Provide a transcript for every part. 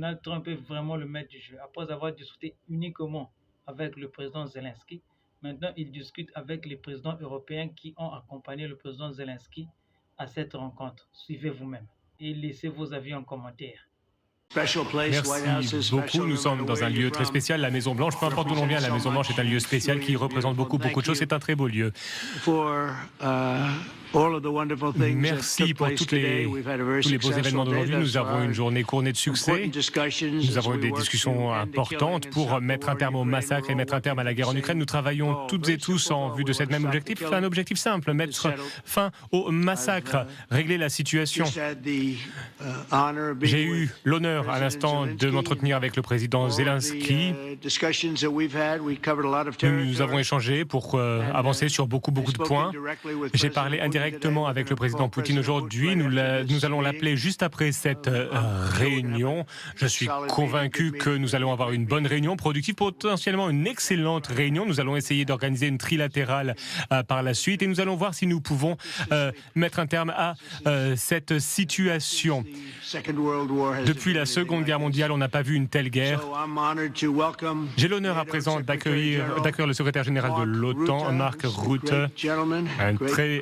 Donald Trump est vraiment le maître du jeu. Après avoir discuté uniquement avec le président Zelensky, maintenant il discute avec les présidents européens qui ont accompagné le président Zelensky à cette rencontre. Suivez vous-même et laissez vos avis en commentaire. Merci beaucoup. Nous sommes dans un lieu très spécial, la Maison Blanche. Peu importe d'où l'on vient, la Maison Blanche est un lieu spécial qui représente beaucoup de choses. C'est un très beau lieu. Merci pour tous les beaux événements d'aujourd'hui. Nous avons une journée couronnée de succès. Nous avons eu des discussions importantes pour mettre un terme au massacre et mettre un terme à la guerre en Ukraine. Nous travaillons toutes et tous en vue de ce même objectif. Un objectif simple, mettre fin au massacre, régler la situation. J'ai eu l'honneur à l'instant de m'entretenir avec le président Zelensky. Nous avons échangé pour avancer sur beaucoup de points. J'ai parlé indirectement avec le président Poutine aujourd'hui. Nous allons l'appeler juste après cette réunion. Je suis convaincu que nous allons avoir une bonne réunion, productive, potentiellement une excellente réunion. Nous allons essayer d'organiser une trilatérale par la suite et nous allons voir si nous pouvons mettre un terme à cette situation. Depuis la Seconde Guerre mondiale, on n'a pas vu une telle guerre. J'ai l'honneur à présent d'accueillir le secrétaire général de l'OTAN, Mark Rutte, un très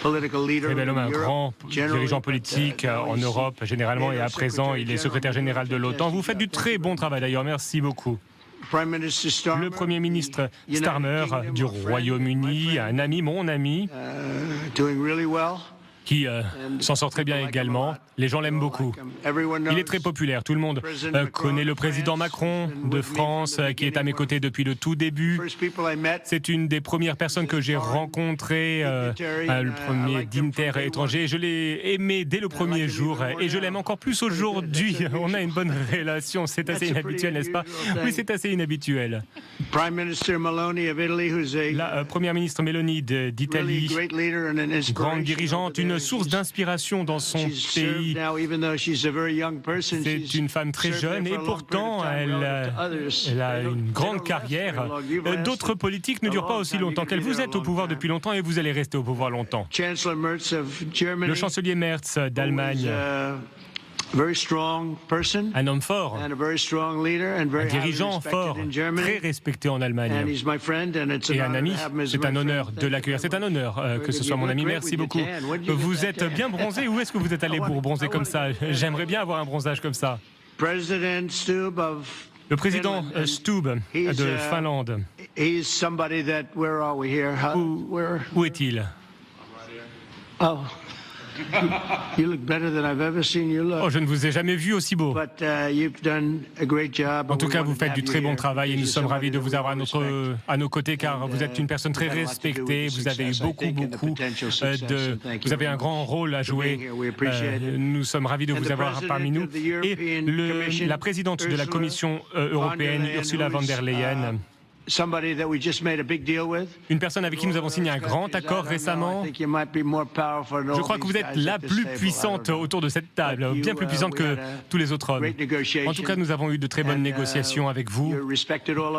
bel homme, un grand dirigeant politique en Europe généralement, et à présent il est secrétaire général de l'OTAN. Vous faites du très bon travail d'ailleurs, merci beaucoup. Le Premier ministre Starmer du Royaume-Uni, un ami, mon ami, qui s'en sort très bien également. Les gens l'aiment beaucoup. Il est très populaire. Tout le monde connaît le président Macron de France, qui est à mes côtés depuis le tout début. C'est une des premières personnes que j'ai rencontrées, le premier dignitaire étranger. Je l'ai aimé dès le premier jour et je l'aime encore plus aujourd'hui. On a une bonne relation. C'est assez inhabituel, n'est-ce pas? Oui, c'est assez inhabituel. La première ministre Meloni d'Italie, grande dirigeante, une source d'inspiration dans son pays. C'est une femme très jeune et pourtant elle a une grande carrière. D'autres politiques ne durent pas aussi longtemps qu'elle. Vous êtes au pouvoir depuis longtemps et vous allez rester au pouvoir longtemps. Le chancelier Merz d'Allemagne, un homme fort, un dirigeant fort, très respecté en Allemagne et un ami. C'est un honneur de l'accueillir. C'est un honneur que ce soit mon ami. Merci beaucoup. Vous êtes bien bronzé. Où est-ce que vous êtes allé pour bronzer comme ça? J'aimerais bien avoir un bronzage comme ça. Le président Stubb de Finlande. Où est-il? Oh, je ne vous ai jamais vu aussi beau. En tout cas, vous faites du très bon travail et nous sommes ravis de vous avoir à nos côtés car vous êtes une personne très respectée, vous avez eu vous avez un grand rôle à jouer. Nous sommes ravis de vous avoir parmi nous. Et la présidente de la Commission européenne, Ursula von der Leyen, une personne avec qui nous avons signé un grand accord récemment. Je crois que vous êtes la plus puissante autour de cette table, bien plus puissante que tous les autres hommes. En tout cas, nous avons eu de très bonnes négociations avec vous.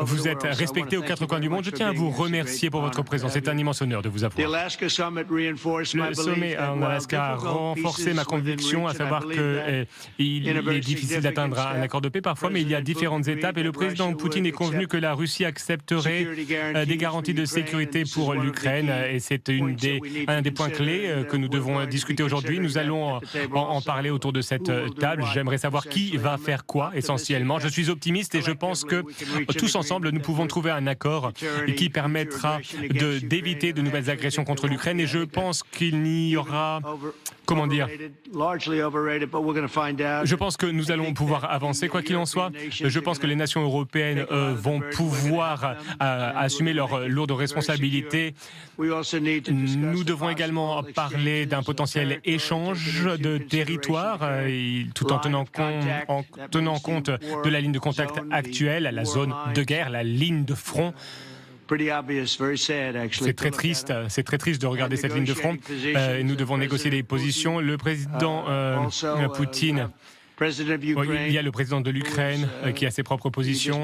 Vous êtes respecté aux quatre coins du monde. Je tiens à vous remercier pour votre présence. C'est un immense honneur de vous avoir. Le sommet en Alaska a renforcé ma conviction, à savoir qu'il est difficile d'atteindre un accord de paix parfois, mais il y a différentes étapes et le président Poutine est convenu que la Russie accepterait des garanties de sécurité pour l'Ukraine et c'est un des points clés que nous devons discuter aujourd'hui. Nous allons en parler autour de cette table. J'aimerais savoir qui va faire quoi essentiellement. Je suis optimiste et je pense que tous ensemble nous pouvons trouver un accord qui permettra d'éviter de nouvelles agressions contre l'Ukraine et je pense qu'il n'y aura... Comment dire? Je pense que nous allons pouvoir avancer, quoi qu'il en soit. Je pense que les nations européennes vont pouvoir assumer leurs lourdes responsabilités. Nous devons également parler d'un potentiel échange de territoire, tout en tenant compte de la ligne de contact actuelle, la zone de guerre, la ligne de front. C'est très triste de regarder cette ligne de front. Nous devons négocier des positions. Le président Poutine Il y a le président de l'Ukraine qui a ses propres positions.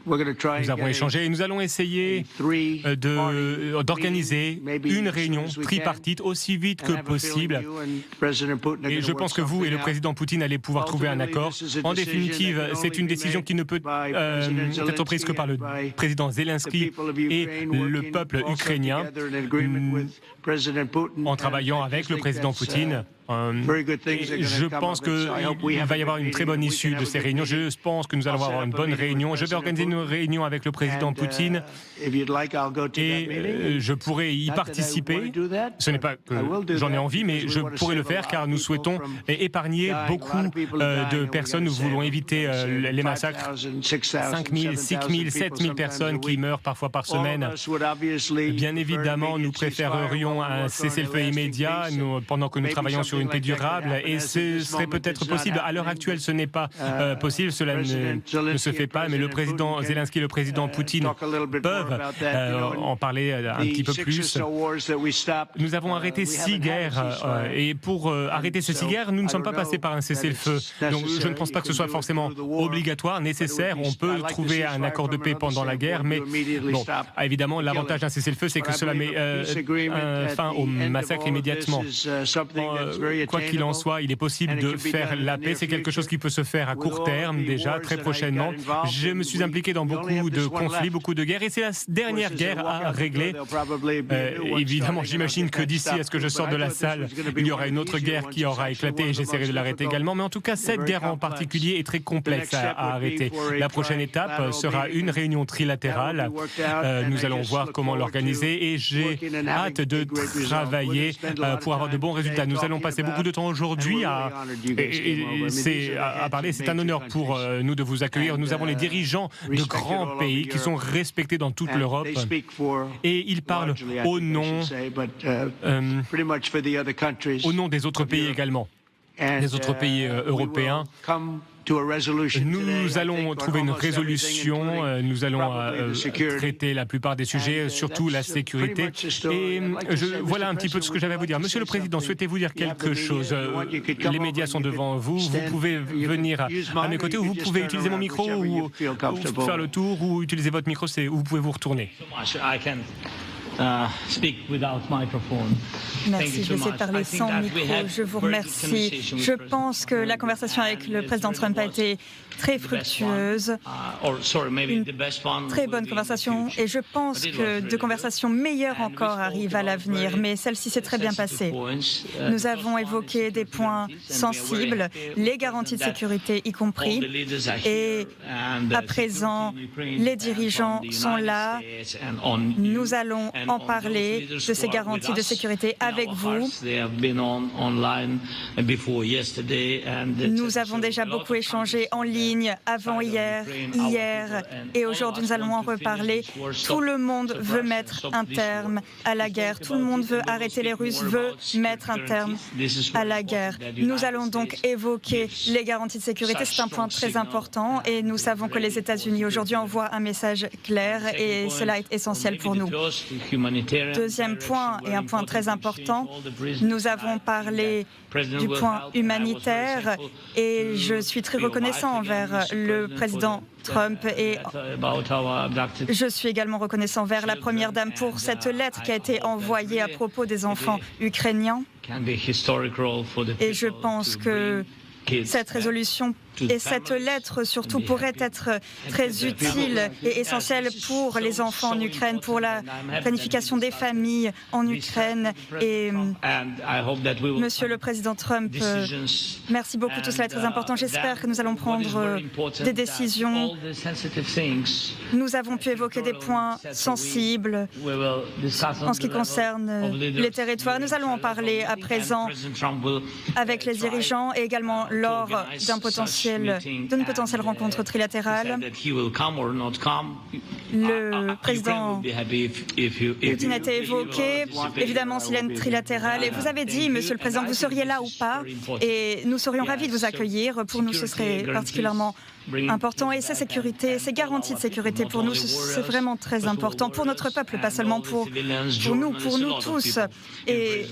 Nous avons échangé et nous allons essayer d'organiser une réunion tripartite aussi vite que possible. Et je pense que vous et le président Poutine allez pouvoir trouver un accord. En définitive, c'est une décision qui ne peut être prise que par le président Zelensky et le peuple ukrainien en travaillant avec le président Poutine. Je pense qu'il va y avoir une très bonne issue de ces réunions. Je pense que nous allons avoir une bonne réunion. Je vais organiser une réunion avec le président Poutine et je pourrai y participer. Ce n'est pas que j'en ai envie, mais je pourrai le faire car nous souhaitons épargner beaucoup de personnes. Nous voulons éviter les massacres. 5 000, 6 000, 7 000 personnes qui meurent parfois par semaine. Bien évidemment, nous préférerions un cessez-le-feu immédiat pendant que nous travaillons sur une paix durable et ce serait peut-être possible. À l'heure actuelle, ce n'est pas possible, cela ne se fait pas, mais le président Zelensky et le président Poutine peuvent en parler un petit peu plus. Nous avons arrêté 6 guerres et pour arrêter ces 6 guerres, nous ne sommes pas passés par un cessez-le-feu. Donc je ne pense pas que ce soit forcément obligatoire, nécessaire. On peut trouver un accord de paix pendant la guerre, mais bon, évidemment, l'avantage d'un cessez-le-feu, c'est que cela met fin au massacre immédiatement. Quoi qu'il en soit, il est possible de faire la paix. C'est quelque chose qui peut se faire à court terme, déjà, très prochainement. Je me suis impliqué dans beaucoup de conflits, beaucoup de guerres, et c'est la dernière guerre à régler. Évidemment, j'imagine que d'ici à ce que je sorte de la salle, il y aura une autre guerre qui aura éclaté, et j'essaierai de l'arrêter également. Mais en tout cas, cette guerre en particulier est très complexe à arrêter. La prochaine étape sera une réunion trilatérale. Nous allons voir comment l'organiser, et j'ai hâte de travailler pour avoir de bons résultats. Nous allons passer beaucoup de temps aujourd'hui à parler. C'est un honneur pour nous de vous accueillir. Nous avons les dirigeants de grands pays qui sont respectés dans toute l'Europe et ils parlent au nom des autres pays également, des autres pays européens. Nous allons trouver une résolution, nous allons traiter la plupart des sujets, surtout la sécurité. Et voilà un petit peu de ce que j'avais à vous dire. Monsieur le Président, souhaitez-vous dire quelque chose? Les médias sont devant vous, vous pouvez venir à mes côtés, ou vous pouvez utiliser mon micro, ou faire le tour, ou utiliser votre micro, ou vous pouvez vous retourner. Merci, je vais essayer de parler sans micro. Je vous remercie. Je pense que la conversation avec le président Trump a été très fructueuse, une très bonne conversation, et je pense que de conversations meilleures encore arrivent à l'avenir, mais celle-ci s'est très bien passée. Nous avons évoqué des points sensibles, les garanties de sécurité y compris, et à présent, les dirigeants sont là. Nous allons en parler de ces garanties de sécurité avec vous. Nous avons déjà beaucoup échangé en ligne avant-hier, hier et aujourd'hui nous allons en reparler. Tout le monde veut mettre un terme à la guerre. Tout le monde veut arrêter les Russes, veut mettre un terme à la guerre. Nous allons donc évoquer les garanties de sécurité. C'est un point très important et nous savons que les États-Unis aujourd'hui envoient un message clair et cela est essentiel pour nous. Deuxième point, et un point très important, nous avons parlé du point humanitaire et je suis très reconnaissant envers le président Trump et je suis également reconnaissant envers la Première Dame pour cette lettre qui a été envoyée à propos des enfants ukrainiens. Et je pense que cette résolution et cette lettre surtout pourrait être très utile et essentielle pour les enfants en Ukraine, pour la planification des familles en Ukraine. Et Monsieur le Président Trump, merci beaucoup, tout cela est très important. J'espère que nous allons prendre des décisions. Nous avons pu évoquer des points sensibles en ce qui concerne les territoires. Nous allons en parler à présent avec les dirigeants et également lors d'un potentiel d'une potentielle rencontre trilatérale. Le président Poutine a été évoqué, évidemment s'il y a une trilatérale. Et vous avez dit, Monsieur le Président, que vous seriez là ou pas, et nous serions ravis de vous accueillir. Pour nous, ce serait particulièrement important. Et ces sécurités, ces garanties de sécurité, pour nous, c'est vraiment très important. Pour notre peuple, pas seulement pour nous tous. Et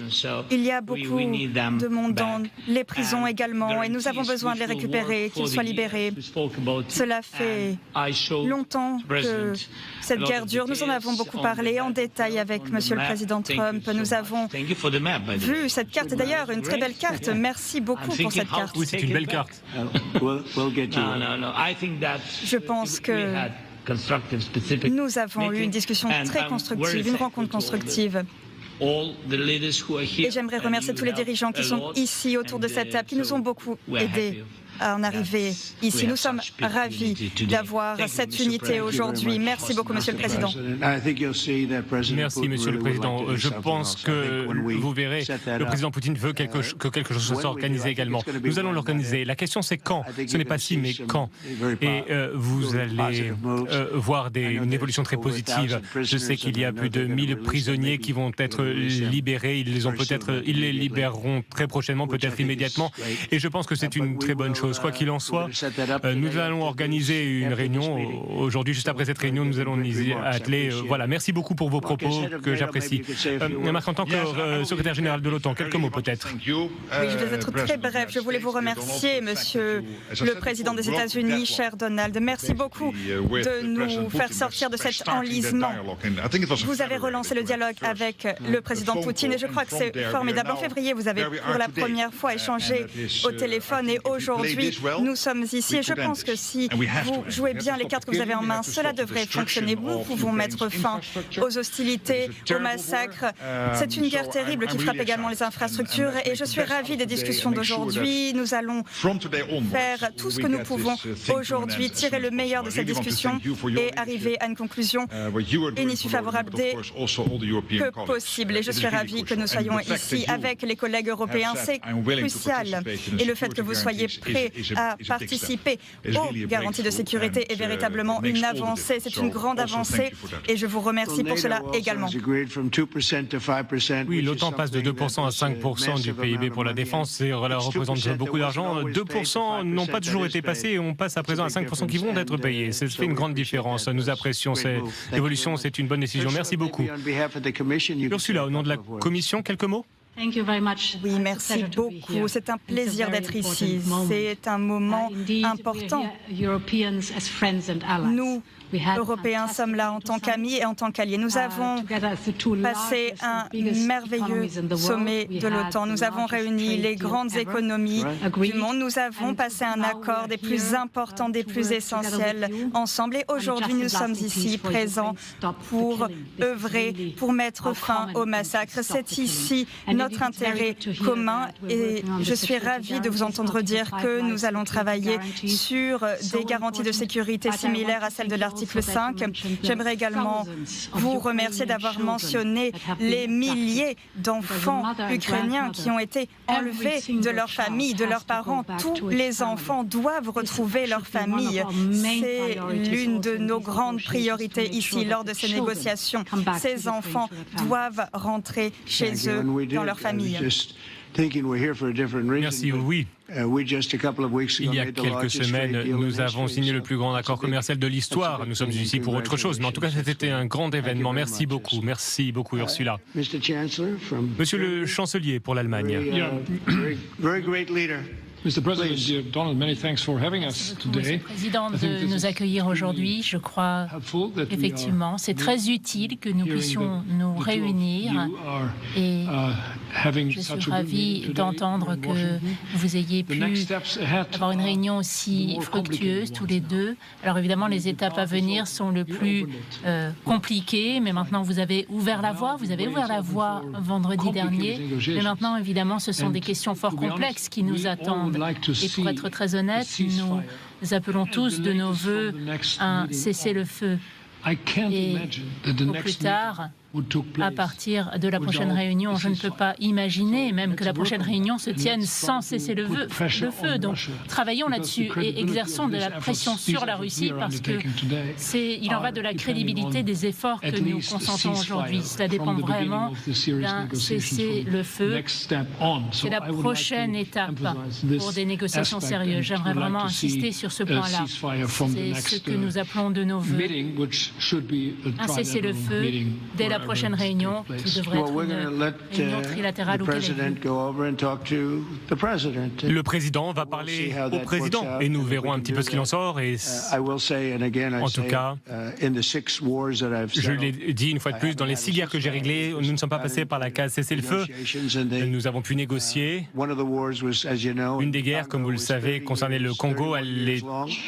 il y a beaucoup de monde dans les prisons également, et nous avons besoin de les récupérer, qu'ils soient libérés. Cela fait longtemps que cette guerre dure. Nous en avons beaucoup parlé en détail avec Monsieur le Président Trump. Nous avons vu cette carte, et d'ailleurs une très belle carte. Merci beaucoup pour cette carte. Oui, c'est une belle carte. Je pense que nous avons eu une discussion très constructive, une rencontre constructive. Et j'aimerais remercier tous les dirigeants qui sont ici autour de cette table, qui nous ont beaucoup aidés à en arriver ici. Nous sommes ravis d'avoir cette unité aujourd'hui. Merci beaucoup, Monsieur le Président. Merci, Monsieur le Président. Je pense que vous verrez, le président Poutine veut que quelque chose soit organisé également. Nous allons l'organiser. La question, c'est quand. Ce n'est pas si, mais quand. Et vous allez voir une évolution très positive. Je sais qu'il y a plus de 1000 prisonniers qui vont être libérés. Ils les libéreront très prochainement, peut-être immédiatement. Et je pense que c'est une très bonne chose. Quoi qu'il en soit, nous allons organiser une réunion. Aujourd'hui, juste après cette réunion, nous allons y atteler. Voilà, merci beaucoup pour vos propos, que j'apprécie. Marc, en tant que secrétaire général de l'OTAN, quelques mots peut-être. Oui, je vais être très bref. Je voulais vous remercier, Monsieur le Président des États-Unis, cher Donald. Merci beaucoup de nous faire sortir de cet enlisement. Vous avez relancé le dialogue avec le président Poutine, et je crois que c'est formidable. En février, vous avez pour la première fois échangé au téléphone, et aujourd'hui, nous sommes ici, et je pense que si vous jouez bien les cartes que vous avez en main, cela devrait fonctionner. Nous pouvons mettre fin aux hostilités, aux massacres. C'est une guerre terrible qui frappe également les infrastructures, et je suis ravie des discussions d'aujourd'hui. Nous allons faire tout ce que nous pouvons aujourd'hui, tirer le meilleur de cette discussion et arriver à une conclusion et une issue favorable dès que possible. Et je suis ravie que nous soyons ici avec les collègues européens. C'est crucial. Et le fait que vous soyez prêts à participer aux garanties de sécurité est véritablement une avancée. C'est une grande avancée, et je vous remercie pour cela également. Oui, l'OTAN passe de 2% à 5% du PIB pour la défense. Cela représente beaucoup d'argent. 2% n'ont pas toujours été passés, et on passe à présent à 5% qui vont être payés. Ça fait une grande différence. Nous apprécions cette évolution. C'est une bonne décision. Merci beaucoup. Ursula, au nom de la Commission, quelques mots ? Oui, merci beaucoup. C'est un plaisir d'être ici. C'est un moment important. Nous, Européens, sommes là en tant qu'amis et en tant qu'alliés. Nous avons passé un merveilleux sommet de l'OTAN. Nous avons réuni les grandes économies du monde. Nous avons passé un accord des plus importants, des plus essentiels ensemble. Et aujourd'hui, nous sommes ici présents pour œuvrer, pour mettre fin au massacre. C'est ici notre intérêt commun, et je suis ravie de vous entendre dire que nous allons travailler sur des garanties de sécurité similaires à celles de l'article 5. J'aimerais également vous remercier d'avoir mentionné les milliers d'enfants ukrainiens qui ont été enlevés de leur famille, de leurs parents. Tous les enfants doivent retrouver leur famille. C'est l'une de nos grandes priorités ici lors de ces négociations. Ces enfants doivent rentrer chez eux, dans leur famille. Merci, oui. Il y a quelques semaines, nous avons signé le plus grand accord commercial de l'histoire. Nous sommes ici pour autre chose, mais en tout cas, c'était un grand événement. Merci beaucoup, Ursula. Monsieur le chancelier pour l'Allemagne. Monsieur le Président, de nous accueillir aujourd'hui, je crois effectivement c'est très utile que nous puissions nous réunir, et je suis ravi d'entendre que vous ayez pu avoir une réunion aussi fructueuse tous les deux. Alors évidemment, les étapes à venir sont le plus compliquées, mais maintenant vous avez ouvert la voie, vendredi dernier, mais maintenant évidemment ce sont des questions fort complexes qui nous attendent. Et pour être très honnête, nous appelons tous de nos vœux un cessez-le-feu. Et au plus tard, à partir de la prochaine réunion. Je ne peux pas imaginer même que la prochaine réunion se tienne sans cesser le feu. Donc, travaillons là-dessus et exerçons de la pression sur la Russie parce que il en va de la crédibilité des efforts que nous consentons aujourd'hui. Cela dépend vraiment d'un cessez-le-feu. C'est la prochaine étape pour des négociations sérieuses. J'aimerais vraiment insister sur ce point-là. C'est ce que nous appelons de nos vœux. Un cessez-le-feu dès la prochaine réunion, qui devrait être une réunion trilatérale au Québec. Le président va parler au président et nous verrons un petit peu ce qu'il en sort. Et en tout cas, je l'ai dit une fois de plus, dans les 6 guerres que j'ai réglées, nous ne sommes pas passés par la case cessez-le-feu. Nous avons pu négocier. Une des guerres, comme vous le savez, concernait le Congo. Elle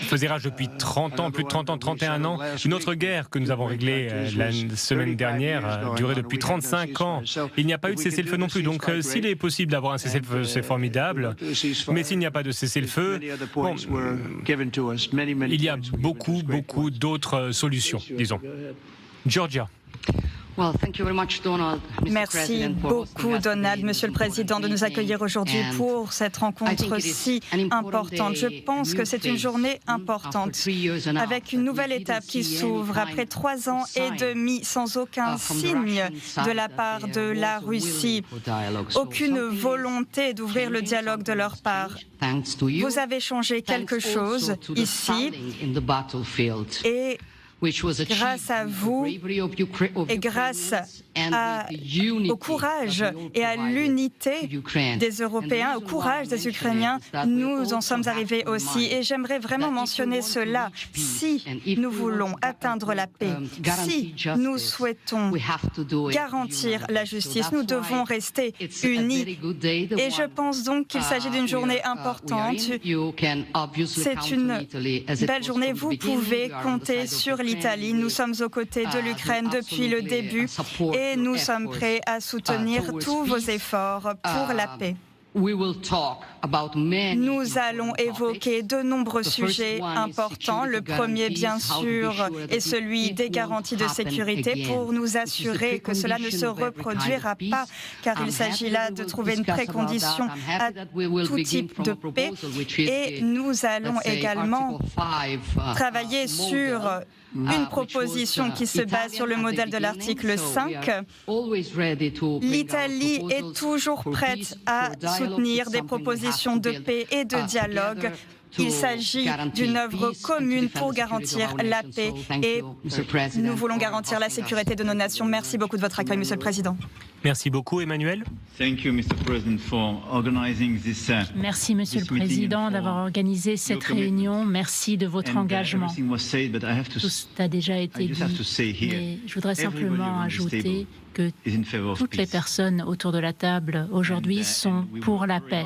faisait rage depuis 30 ans, plus de 30 ans, 31 ans. Une autre guerre que nous avons réglée la semaine dernière a duré depuis 35 ans. Il n'y a pas eu de cessez-le-feu non plus. Donc, s'il est possible d'avoir un cessez-le-feu, c'est formidable. Mais s'il n'y a pas de cessez-le-feu, bon, il y a beaucoup d'autres solutions, disons. Georgia. Merci beaucoup, Donald, Monsieur le Président, de nous accueillir aujourd'hui pour cette rencontre si importante. Je pense que c'est une journée importante, avec une nouvelle étape qui s'ouvre après 3 ans et demi sans aucun signe de la part de la Russie, aucune volonté d'ouvrir le dialogue de leur part. Vous avez changé quelque chose ici et grâce à vous et grâce au courage et à l'unité des Européens, au courage des Ukrainiens, nous en sommes arrivés aussi. Et j'aimerais vraiment mentionner cela. Si nous voulons atteindre la paix, si nous souhaitons garantir la justice, nous devons rester unis. Et je pense donc qu'il s'agit d'une journée importante. C'est une belle journée. Vous pouvez compter sur l'Italie. Nous sommes aux côtés de l'Ukraine depuis le début et nous sommes prêts à soutenir tous vos efforts pour la paix. Nous allons évoquer de nombreux sujets importants. Le premier, bien sûr, est celui des garanties de sécurité pour nous assurer que cela ne se reproduira pas, car il s'agit là de trouver une précondition à tout type de paix. Et nous allons également travailler sur une proposition qui se base sur le modèle de l'article 5. L'Italie est toujours prête à soutenir des propositions de paix et de dialogue. Il s'agit d'une œuvre commune pour garantir la paix et nous voulons garantir la sécurité de nos nations. Merci beaucoup de votre accueil, Monsieur le Président. Merci beaucoup, Emmanuel. Merci, Monsieur le Président, d'avoir organisé cette réunion. Merci de votre engagement. Tout a déjà été dit, mais je voudrais simplement ajouter que toutes les personnes autour de la table aujourd'hui sont pour la paix.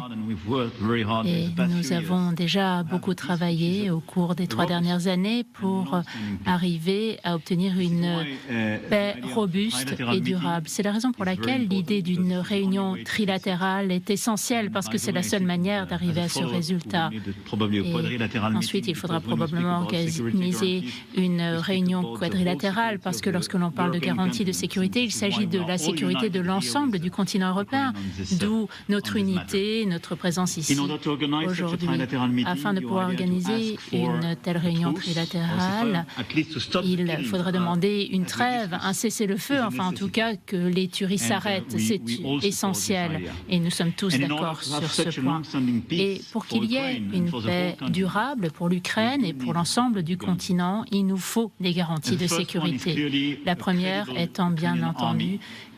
Et nous avons déjà beaucoup travaillé au cours des 3 dernières années pour arriver à obtenir une paix robuste et durable. C'est la raison pour laquelle l'idée d'une réunion trilatérale est essentielle, parce que c'est la seule manière d'arriver à ce résultat. Et ensuite, il faudra probablement organiser une réunion quadrilatérale, parce que lorsque l'on parle de garantie de sécurité, il s'agit de la sécurité de l'ensemble du continent européen, d'où notre unité, notre présence ici aujourd'hui. Afin de pouvoir organiser une telle réunion trilatérale, il faudra demander une trêve, un cessez-le-feu, enfin en tout cas que les tueries s'arrêtent. C'est essentiel et nous sommes tous d'accord sur ce point. Et pour qu'il y ait une paix durable pour l'Ukraine et pour l'ensemble du continent, il nous faut des garanties de sécurité. La première étant bien entendu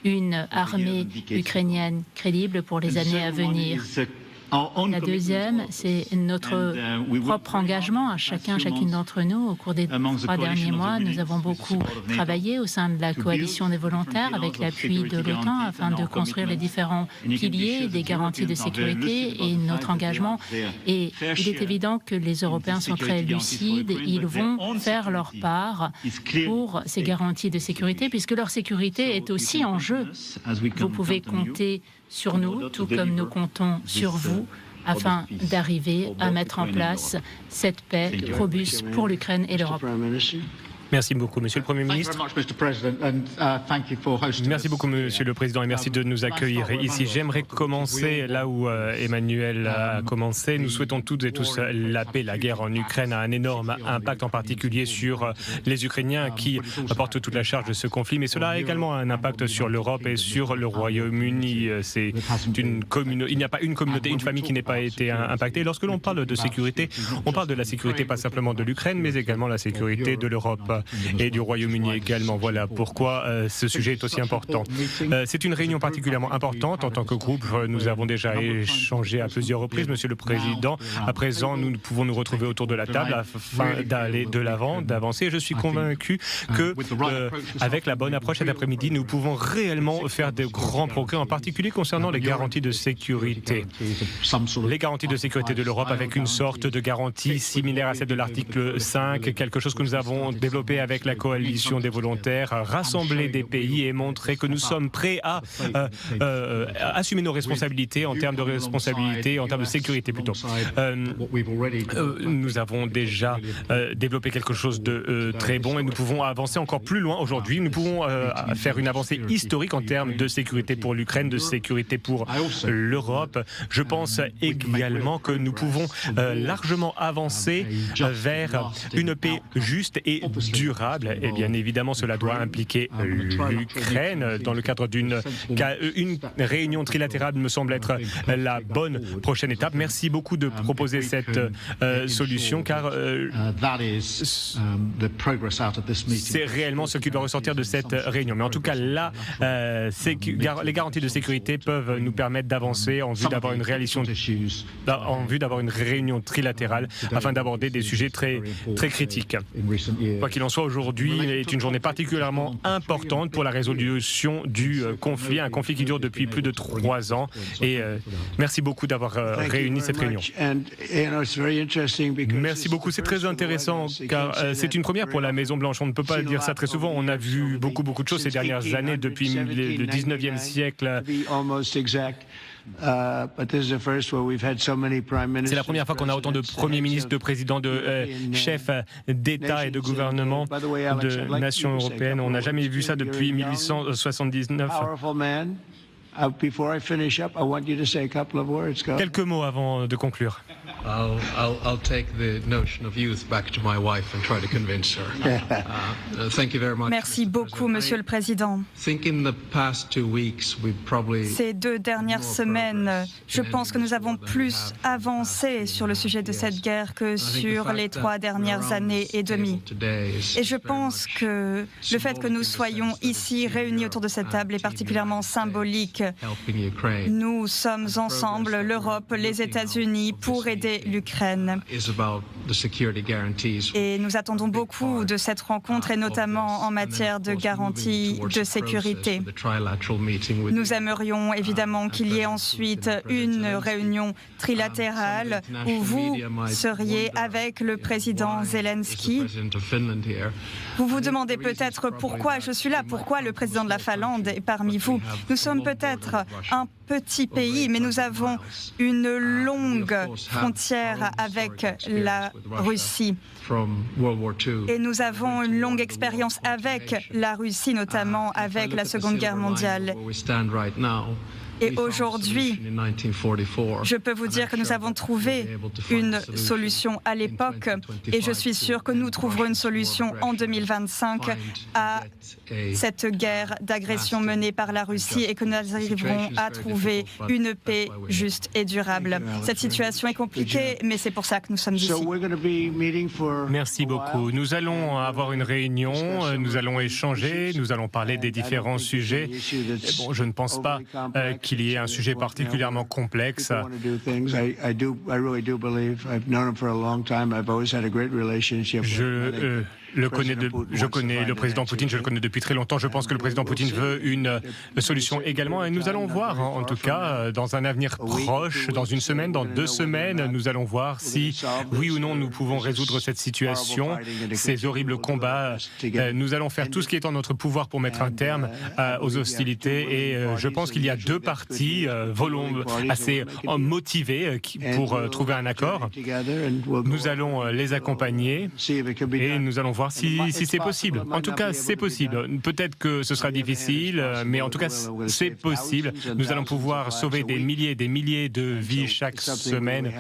une armée ukrainienne crédible pour les années à venir. La deuxième, c'est notre propre engagement à chacune d'entre nous. Au cours des 3 derniers mois, nous avons beaucoup travaillé au sein de la coalition des volontaires avec l'appui de l'OTAN afin de construire les différents piliers des garanties de sécurité et notre engagement. Et il est évident que les Européens sont très lucides. Ils vont faire leur part pour ces garanties de sécurité, puisque leur sécurité est aussi en jeu. Vous pouvez compter sur nous, tout comme nous comptons sur vous, afin d'arriver à mettre en place cette paix robuste pour l'Ukraine et l'Europe. Merci beaucoup, Monsieur le Premier ministre. Merci beaucoup, Monsieur le Président, et merci de nous accueillir ici. J'aimerais commencer là où Emmanuel a commencé. Nous souhaitons toutes et tous la paix. La guerre en Ukraine a un énorme impact, en particulier sur les Ukrainiens qui portent toute la charge de ce conflit, mais cela a également un impact sur l'Europe et sur le Royaume-Uni. Il n'y a pas une communauté, une famille qui n'ait pas été impactée. Lorsque l'on parle de sécurité, on parle de la sécurité pas simplement de l'Ukraine, mais également la sécurité de l'Europe et du Royaume-Uni également. Voilà pourquoi ce sujet est aussi important. C'est une réunion particulièrement importante. En tant que groupe, nous avons déjà échangé à plusieurs reprises, Monsieur le Président. À présent, nous pouvons nous retrouver autour de la table afin d'aller de l'avant, d'avancer. Je suis convaincu que, avec la bonne approche cet après-midi, nous pouvons réellement faire de grands progrès, en particulier concernant les garanties de sécurité. Les garanties de sécurité de l'Europe avec une sorte de garantie similaire à celle de l'article 5, quelque chose que nous avons développé avec la coalition des volontaires, rassembler des pays et montrer que nous sommes prêts à assumer nos responsabilités en termes de responsabilité, en termes de sécurité plutôt. Nous avons déjà développé quelque chose de très bon et nous pouvons avancer encore plus loin aujourd'hui. Nous pouvons faire une avancée historique en termes de sécurité pour l'Ukraine, de sécurité pour l'Europe. Je pense également que nous pouvons largement avancer vers une paix juste et durable. Et bien évidemment, cela doit impliquer l'Ukraine. Dans le cadre d'une réunion trilatérale me semble être la bonne prochaine étape. Merci beaucoup de proposer cette solution, car c'est réellement ce qui doit ressortir de cette réunion. Mais en tout cas, là, les garanties de sécurité peuvent nous permettre d'avancer en vue d'avoir une réunion trilatérale afin d'aborder des sujets très, très critiques. Quoi qu'il en soit, aujourd'hui est une journée particulièrement importante pour la résolution du conflit, un conflit qui dure depuis plus de 3 ans. Et merci beaucoup d'avoir réuni cette réunion. Merci beaucoup, c'est très intéressant car c'est une première pour la Maison-Blanche. On ne peut pas dire ça très souvent. On a vu beaucoup de choses ces dernières années depuis le 19e siècle. C'est la première fois qu'on a autant de premiers ministres, de présidents, de chefs d'État et de gouvernement de nations européennes. On n'a jamais vu ça depuis 1879. Quelques mots avant de conclure. I'll take the notion of youth back to my wife and try to convince her. Thank you very much. Merci beaucoup, Monsieur le Président. Ces 2 dernières semaines, je pense que nous avons plus avancé sur le sujet de cette guerre que sur les 3 dernières années et demie. Et je pense que le fait que nous soyons ici réunis autour de cette table est particulièrement symbolique. Nous sommes ensemble, l'Europe, les États-Unis, pour aider l'Ukraine. Et nous attendons beaucoup de cette rencontre, et notamment en matière de garantie de sécurité. Nous aimerions évidemment qu'il y ait ensuite une réunion trilatérale où vous seriez avec le président Zelensky. Vous vous demandez peut-être pourquoi je suis là, pourquoi le président de la Finlande est parmi vous. Nous sommes peut-être un petit pays, mais nous avons une longue frontière avec la Russie. Et nous avons une longue expérience avec la Russie, notamment avec la Seconde Guerre mondiale. Et aujourd'hui, je peux vous dire que nous avons trouvé une solution à l'époque et je suis sûr que nous trouverons une solution en 2025 à cette guerre d'agression menée par la Russie et que nous arriverons à trouver une paix juste et durable. Cette situation est compliquée, mais c'est pour ça que nous sommes ici. Merci beaucoup. Nous allons avoir une réunion, nous allons échanger, nous allons parler des différents sujets. Bon, je ne pense pas qu'il y ait un sujet particulièrement complexe. Je connais le président Poutine, je le connais depuis très longtemps. Je pense que le président Poutine veut une solution également. Et nous allons voir, en tout cas, dans un avenir proche, dans 1 semaine, dans 2 semaines, nous allons voir si, oui ou non, nous pouvons résoudre cette situation, ces horribles combats. Nous allons faire tout ce qui est en notre pouvoir pour mettre un terme aux hostilités. Et je pense qu'il y a 2 parties assez motivées pour trouver un accord. Nous allons les accompagner et nous allons voir voir si c'est possible. En tout cas, c'est possible. Peut-être que ce sera difficile, mais en tout cas, c'est possible. Nous allons pouvoir sauver des milliers de vies chaque semaine.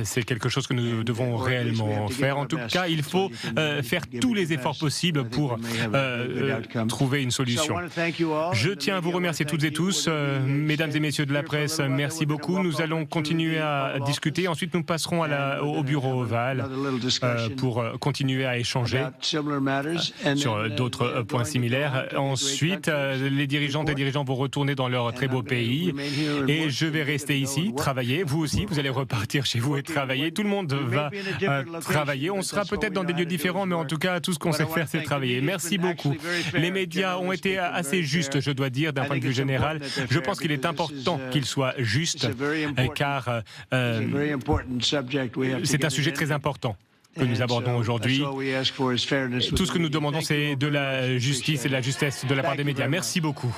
C'est quelque chose que nous devons réellement faire. En tout cas, il faut faire tous les efforts possibles pour trouver une solution. Je tiens à vous remercier toutes et tous. Mesdames et messieurs de la presse, merci beaucoup. Nous allons continuer à discuter. Ensuite, nous passerons au bureau ovale pour continuer à échanger sur d'autres points similaires. Ensuite, les dirigeantes et dirigeants vont retourner dans leur très beau pays et je vais rester ici, travailler. Vous aussi, vous allez repartir chez vous et travailler. Tout le monde va travailler. On sera peut-être dans des lieux différents, mais en tout cas, tout ce qu'on sait faire, c'est travailler. Merci beaucoup. Les médias ont été assez justes, je dois dire, d'un point de vue général. Je pense qu'il est important qu'ils soient justes, car c'est un sujet très important que nous abordons aujourd'hui. Tout ce que nous demandons, c'est de la justice et de la justesse de la part des médias. Merci beaucoup.